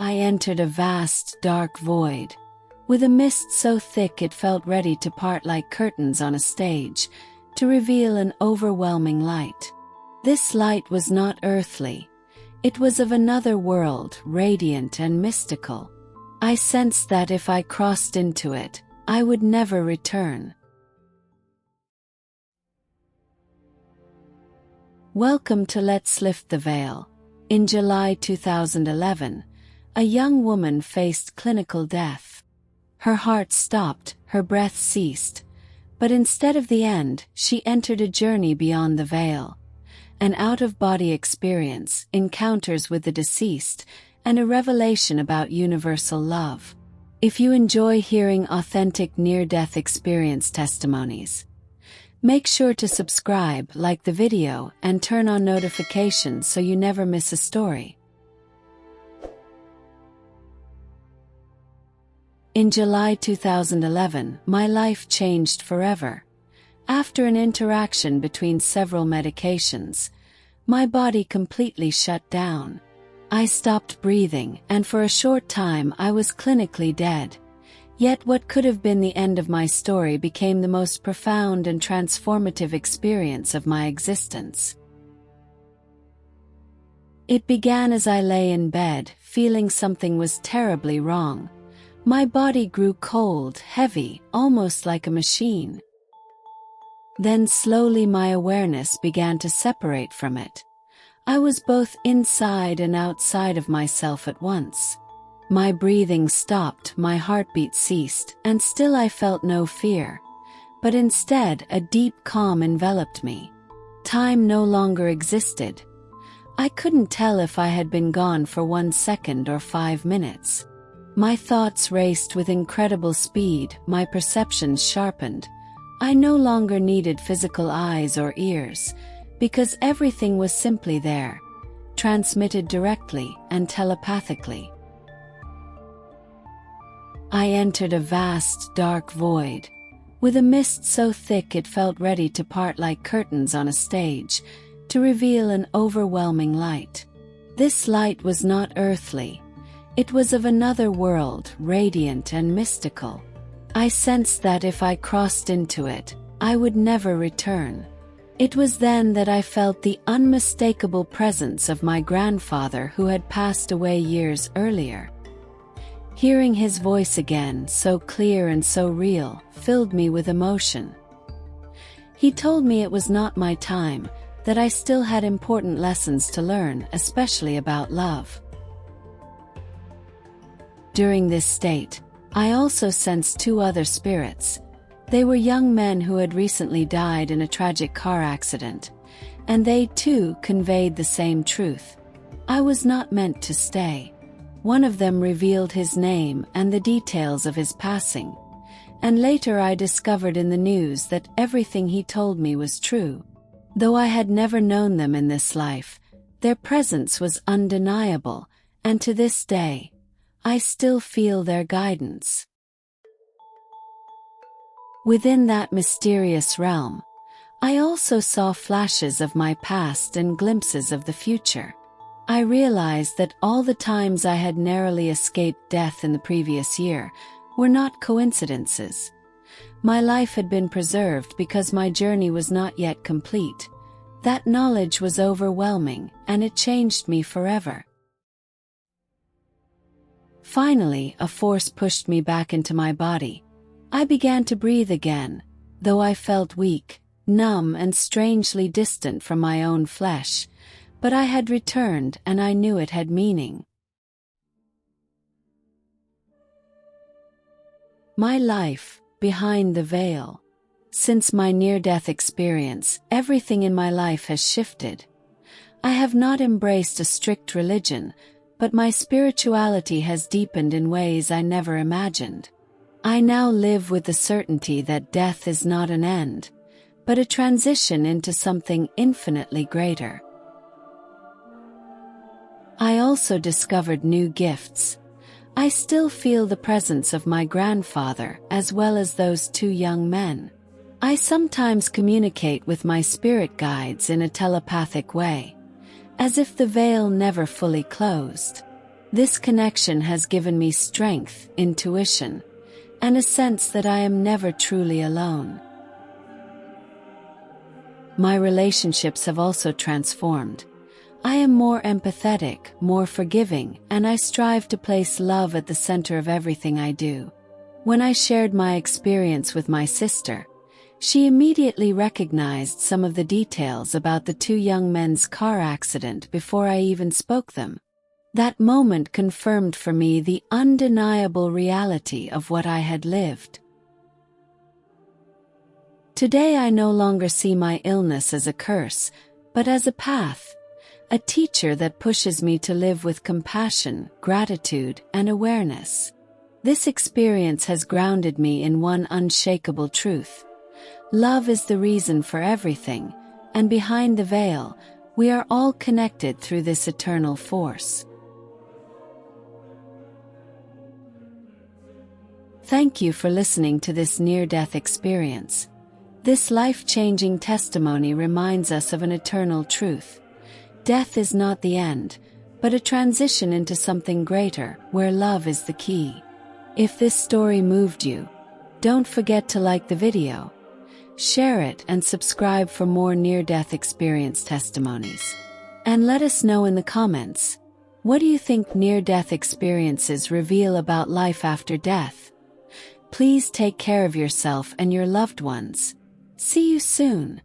I entered a vast, dark void, with a mist so thick it felt ready to part like curtains on a stage, to reveal an overwhelming light. This light was not earthly. It was of another world, radiant and mystical. I sensed that if I crossed into it, I would never return. Welcome to Let's Lift the Veil. In July 2011, a young woman faced clinical death. Her heart stopped, her breath ceased, but instead of the end, she entered a journey beyond the veil. An out-of-body experience, encounters with the deceased, and a revelation about universal love. If you enjoy hearing authentic near-death experience testimonies, make sure to subscribe, like the video, and turn on notifications so you never miss a story. In July 2011, my life changed forever. After an interaction between several medications, my body completely shut down. I stopped breathing, and for a short time I was clinically dead. Yet what could have been the end of my story became the most profound and transformative experience of my existence. It began as I lay in bed, feeling something was terribly wrong. My body grew cold, heavy, almost like a machine. Then slowly my awareness began to separate from it. I was both inside and outside of myself at once. My breathing stopped, my heartbeat ceased, and still I felt no fear. But instead, a deep calm enveloped me. Time no longer existed. I couldn't tell if I had been gone for 1 second or 5 minutes. My thoughts raced with incredible speed, my perceptions sharpened. I no longer needed physical eyes or ears, because everything was simply there, transmitted directly and telepathically. I entered a vast, dark void, with a mist so thick it felt ready to part like curtains on a stage, to reveal an overwhelming light. This light was not earthly. It was of another world, radiant and mystical. I sensed that if I crossed into it, I would never return. It was then that I felt the unmistakable presence of my grandfather who had passed away years earlier. Hearing his voice again, so clear and so real, filled me with emotion. He told me it was not my time, that I still had important lessons to learn, especially about love. During this state, I also sensed 2 other spirits. They were young men who had recently died in a tragic car accident, and they too conveyed the same truth. I was not meant to stay. One of them revealed his name and the details of his passing, and later I discovered in the news that everything he told me was true. Though I had never known them in this life, their presence was undeniable, and to this day, I still feel their guidance. Within that mysterious realm, I also saw flashes of my past and glimpses of the future. I realized that all the times I had narrowly escaped death in the previous year were not coincidences. My life had been preserved because my journey was not yet complete. That knowledge was overwhelming, and it changed me forever. Finally, a force pushed me back into my body. I began to breathe again, though I felt weak, numb and strangely distant from my own flesh, but I had returned and I knew it had meaning. My life, behind the veil. Since my near-death experience, everything in my life has shifted. I have not embraced a strict religion, but my spirituality has deepened in ways I never imagined. I now live with the certainty that death is not an end, but a transition into something infinitely greater. I also discovered new gifts. I still feel the presence of my grandfather as well as those 2 young men. I sometimes communicate with my spirit guides in a telepathic way, as if the veil never fully closed. This connection has given me strength, intuition, and a sense that I am never truly alone. My relationships have also transformed. I am more empathetic, more forgiving, and I strive to place love at the center of everything I do. When I shared my experience with my sister, she immediately recognized some of the details about the two young men's car accident before I even spoke them. That moment confirmed for me the undeniable reality of what I had lived. Today I no longer see my illness as a curse, but as a path, a teacher that pushes me to live with compassion, gratitude, and awareness. This experience has grounded me in one unshakable truth. Love is the reason for everything, and behind the veil, we are all connected through this eternal force. Thank you for listening to this near-death experience. This life-changing testimony reminds us of an eternal truth. Death is not the end, but a transition into something greater, where love is the key. If this story moved you, don't forget to like the video, share it, and subscribe for more near-death experience testimonies. And let us know in the comments, what do you think near-death experiences reveal about life after death? Please take care of yourself and your loved ones. See you soon.